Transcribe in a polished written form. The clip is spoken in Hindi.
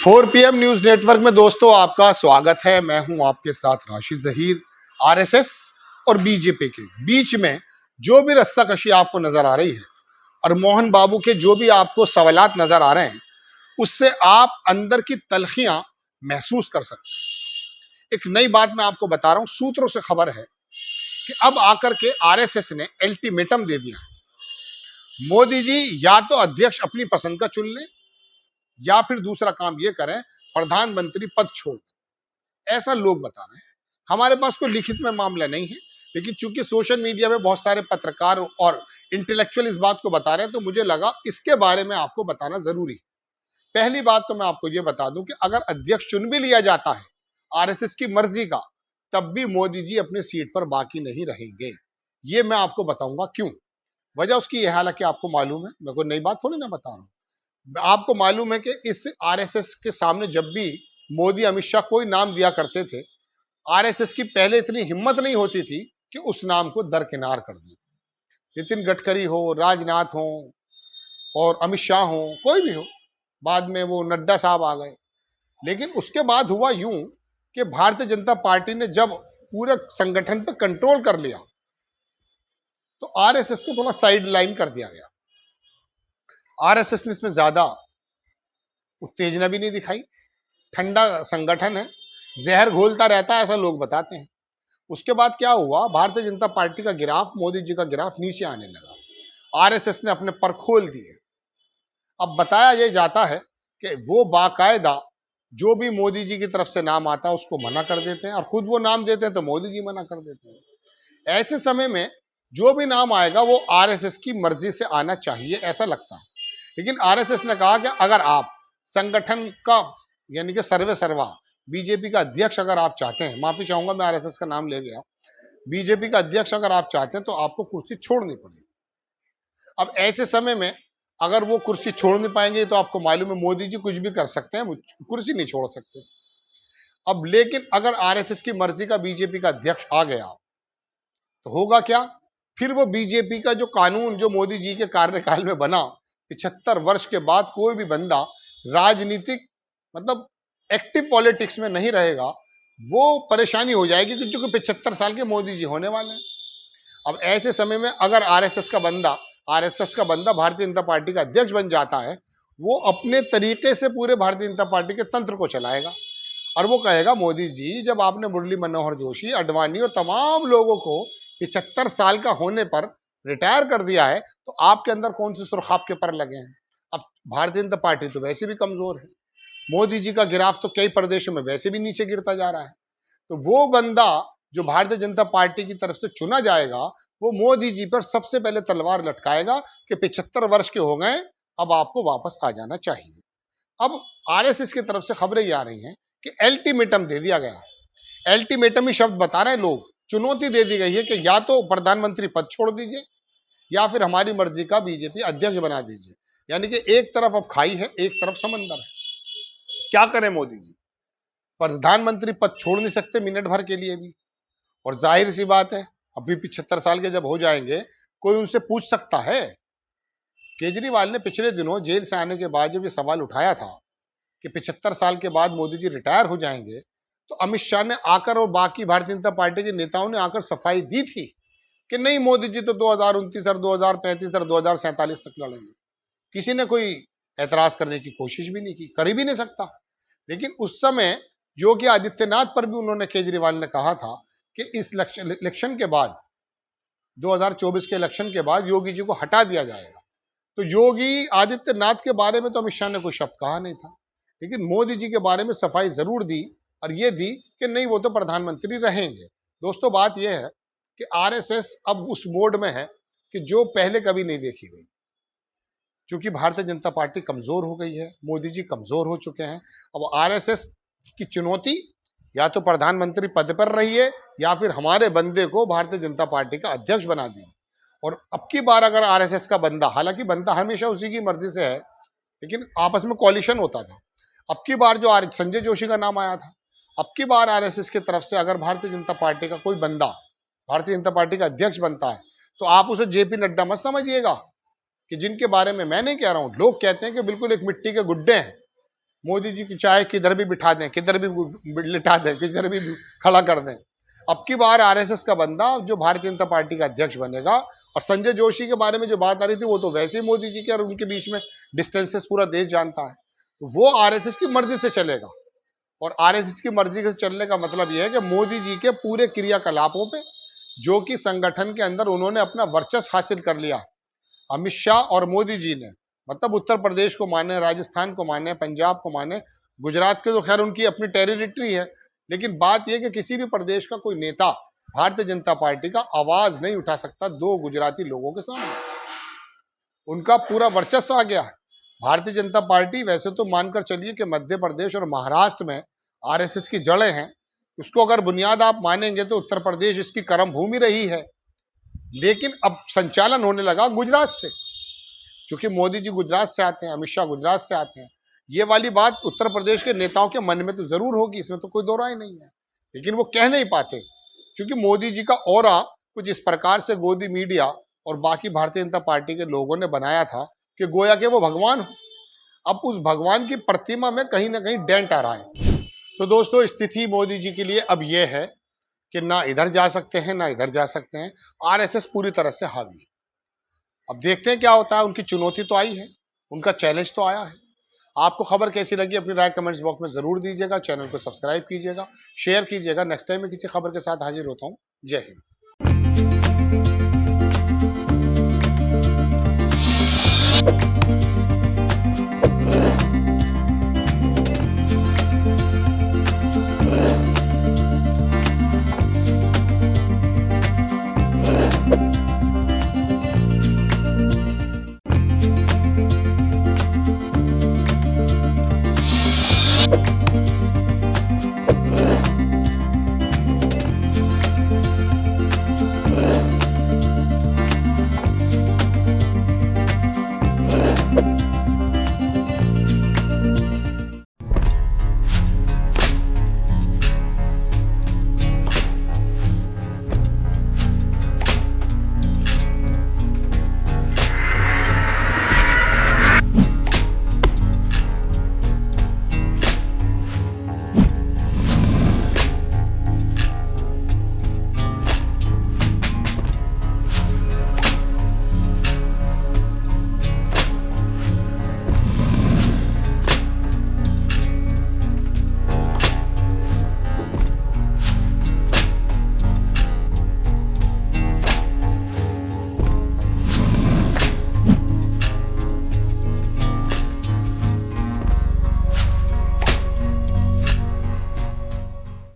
4 PM न्यूज नेटवर्क में दोस्तों आपका स्वागत है। मैं हूं आपके साथ राशिद जहीर। आरएसएस और बीजेपी के बीच में जो भी रस्साकशी आपको नजर आ रही है और मोहन बाबू के जो भी आपको सवालात नजर आ रहे हैं, उससे आप अंदर की तलखियां महसूस कर सकते हैं। एक नई बात मैं आपको बता रहा हूं, सूत्रों से खबर है कि अब आकर के आरएसएस ने अल्टीमेटम दे दिया। मोदी जी या तो अध्यक्ष अपनी पसंद का चुन लें या फिर दूसरा काम ये करें, प्रधानमंत्री पद छोड़ दें। ऐसा लोग बता रहे हैं। हमारे पास कोई लिखित में मामला नहीं है, लेकिन चूंकि सोशल मीडिया में बहुत सारे पत्रकार और इंटेलेक्चुअल इस बात को बता रहे हैं, तो मुझे लगा इसके बारे में आपको बताना जरूरी है। पहली बात तो मैं आपको ये बता दूं कि अगर अध्यक्ष चुन भी लिया जाता है आरएसएस की मर्जी का, तब भी मोदी जी अपनी सीट पर बाकी नहीं रहेंगे। ये मैं आपको बताऊंगा क्यों। वजह उसकी यह, हालांकि आपको मालूम है, मैं कोई नई बात थोड़ी ना बता रहा हूं। आपको मालूम है कि इस आरएसएस के सामने जब भी मोदी अमित शाह कोई नाम दिया करते थे, आरएसएस की पहले इतनी हिम्मत नहीं होती थी कि उस नाम को दरकिनार कर दे। नितिन गडकरी हो, राजनाथ हो और अमित शाह हो, कोई भी हो, बाद में वो नड्डा साहब आ गए। लेकिन उसके बाद हुआ यूं कि भारतीय जनता पार्टी ने जब पूरे संगठन पर कंट्रोल कर लिया, तो आरएसएस को थोड़ा साइड लाइन कर दिया गया। आरएसएस ने इसमें ज्यादा उत्तेजना भी नहीं दिखाई। ठंडा संगठन है, जहर घोलता रहता है, ऐसा लोग बताते हैं। उसके बाद क्या हुआ, भारतीय जनता पार्टी का गिराफ, मोदी जी का गिराफ नीचे आने लगा। आरएसएस ने अपने पर खोल दिए। अब बताया यह जाता है कि वो बाकायदा जो भी मोदी जी की तरफ से नाम आता है उसको मना कर देते हैं, और खुद वो नाम देते हैं तो मोदी जी मना कर देते हैं। ऐसे समय में जो भी नाम आएगा वो आरएसएस की मर्जी से आना चाहिए, ऐसा लगता है। लेकिन आरएसएस ने कहा कि अगर आप संगठन का, यानी कि सर्वे सर्वा बीजेपी का अध्यक्ष अगर आप चाहते हैं, माफी चाहूंगा मैं आरएसएस का नाम ले गया, बीजेपी का अध्यक्ष अगर आप चाहते हैं तो आपको कुर्सी छोड़नी पड़ेगी। अब ऐसे समय में अगर वो कुर्सी छोड़ नहीं पाएंगे, तो आपको मालूम है मोदी जी कुछ भी कर सकते हैं, वो कुर्सी नहीं छोड़ सकते। अब लेकिन अगर आरएसएस की मर्जी का बीजेपी का अध्यक्ष आ गया तो होगा क्या, फिर वो बीजेपी का जो कानून जो मोदी जी के कार्यकाल में बना, 75 वर्ष के बाद कोई भी बंदा राजनीतिक मतलब एक्टिव पॉलिटिक्स में नहीं रहेगा, वो परेशानी हो जाएगी, क्योंकि 75 साल के मोदी जी होने वाले हैं। अब ऐसे समय में अगर आरएसएस का बंदा भारतीय जनता पार्टी का अध्यक्ष बन जाता है, वो अपने तरीके से पूरे भारतीय जनता पार्टी के तंत्र को चलाएगा, और वो कहेगा मोदी जी, जब आपने मुरली मनोहर जोशी, अडवाणी और तमाम लोगों को 75 साल का होने पर रिटायर कर दिया है, तो आपके अंदर कौन से सुर्ख आपके पर लगे हैं। अब भारतीय जनता पार्टी तो वैसे भी कमजोर है, मोदी जी का गिराफ तो कई प्रदेशों में वैसे भी नीचे गिरता जा रहा है, तो वो बंदा जो भारतीय जनता पार्टी की तरफ से चुना जाएगा, वो मोदी जी पर सबसे पहले तलवार लटकाएगा कि 75 वर्ष के हो गए, अब आपको वापस आ जाना चाहिए। अब आरएसएस की तरफ से खबरें ये आ रही हैं कि अल्टीमेटम दे दिया गया। अल्टीमेटम ही शब्द बता रहे हैं लोग, चुनौती दे दी गई है कि या तो प्रधानमंत्री पद छोड़ दीजिए या फिर हमारी मर्जी का बीजेपी अध्यक्ष बना दीजिए। यानी कि एक तरफ अब खाई है, एक तरफ समंदर है। क्या करें मोदी जी, प्रधानमंत्री पद छोड़ नहीं सकते मिनट भर के लिए भी, और जाहिर सी बात है अभी 75 साल के जब हो जाएंगे, कोई उनसे पूछ सकता है। केजरीवाल ने पिछले दिनों जेल से आने के बाद जब ये सवाल उठाया था कि 75 साल के बाद मोदी जी रिटायर हो जाएंगे, तो अमित शाह ने आकर और बाकी भारतीय जनता पार्टी के नेताओं ने आकर सफाई दी थी कि नहीं, मोदी जी तो 2029 और 2035 और 2047 तक लड़ेंगे। किसी ने कोई ऐतराज करने की कोशिश भी नहीं की, कर ही भी नहीं सकता। लेकिन उस समय योगी आदित्यनाथ पर भी उन्होंने, केजरीवाल ने कहा था कि इस इलेक्शन के बाद, 2024 के इलेक्शन के बाद योगी जी को हटा दिया जाएगा। तो योगी आदित्यनाथ के बारे में तो अमित शाह ने कोई शब्द कहा नहीं था, लेकिन मोदी जी के बारे में सफाई जरूर दी, और ये दी कि नहीं, वो तो प्रधानमंत्री रहेंगे। दोस्तों बात यह है कि आरएसएस अब उस मोड में है कि जो पहले कभी नहीं देखी गई। क्योंकि भारतीय जनता पार्टी कमजोर हो गई है, मोदी जी कमजोर हो चुके हैं। अब आरएसएस की चुनौती या तो प्रधानमंत्री पद पर रहिए या फिर हमारे बंदे को भारतीय जनता पार्टी का अध्यक्ष बना दिए। और अब की बार अगर आरएसएस का बंदा, हालांकि बनता हमेशा उसी की मर्जी से है, लेकिन आपस में कोलिशन होता था। अब की बार जो संजय जोशी का नाम आया था, अब की बार आरएसएस की तरफ से अगर भारतीय जनता पार्टी का कोई बंदा भारतीय जनता पार्टी का अध्यक्ष बनता है, तो आप उसे जेपी नड्डा मत समझिएगा, कि जिनके बारे में मैं नहीं कह रहा हूं, लोग कहते हैं कि बिल्कुल एक मिट्टी के गुड्डे हैं, मोदी जी की चाय किधर भी बिठा दें, किधर भी लिटा दें, किधर भी खड़ा कर दें। अब की बार आरएसएस का बंदा जो भारतीय जनता पार्टी का अध्यक्ष बनेगा। और संजय जोशी के बारे में जो बात आ रही थी, वो तो वैसे ही मोदी जी के और उनके बीच में डिस्टेंसेस पूरा देश जानता है। तो वो आरएसएस की मर्जी से चलेगा। और आरएसएस की मर्जी से चलने का मतलब यह है कि मोदी जी के पूरे क्रियाकलापों पे, जो कि संगठन के अंदर उन्होंने अपना वर्चस्व हासिल कर लिया, अमित शाह और मोदी जी ने, मतलब उत्तर प्रदेश को माने, राजस्थान को माने, पंजाब को माने, गुजरात के तो खैर उनकी अपनी टेरिटरी है, लेकिन बात यह कि किसी भी प्रदेश का कोई नेता भारतीय जनता पार्टी का आवाज नहीं उठा सकता दो गुजराती लोगों के सामने। उनका पूरा वर्चस्व आ गया है। भारतीय जनता पार्टी वैसे तो मानकर चलिए कि मध्य प्रदेश और महाराष्ट्र में आरएसएस की जड़ें हैं, उसको अगर बुनियाद आप मानेंगे तो उत्तर प्रदेश इसकी कर्म भूमि रही है, लेकिन अब संचालन होने लगा गुजरात से, क्योंकि मोदी जी गुजरात से आते हैं, अमित शाह गुजरात से आते हैं। ये वाली बात उत्तर प्रदेश के नेताओं के मन में तो जरूर होगी, इसमें तो कोई दो राय नहीं है, लेकिन वो कह नहीं पाते, क्योंकि मोदी जी का ऑरा कुछ इस प्रकार से गोदी मीडिया और बाकी भारतीय जनता पार्टी के लोगों ने बनाया था कि गोया के वो भगवान हो। अब उस भगवान की प्रतिमा में कहीं ना कहीं डेंट आ रहा है। तो दोस्तों, स्थिति मोदी जी के लिए अब यह है कि ना इधर जा सकते हैं ना इधर जा सकते हैं। आरएसएस पूरी तरह से हावी है। अब देखते हैं क्या होता है। उनकी चुनौती तो आई है, उनका चैलेंज तो आया है। आपको खबर कैसी लगी अपनी राय कमेंट्स बॉक्स में जरूर दीजिएगा। चैनल को सब्सक्राइब कीजिएगा, शेयर कीजिएगा। नेक्स्ट टाइम मैं किसी खबर के साथ हाजिर होता हूं। जय हिंद।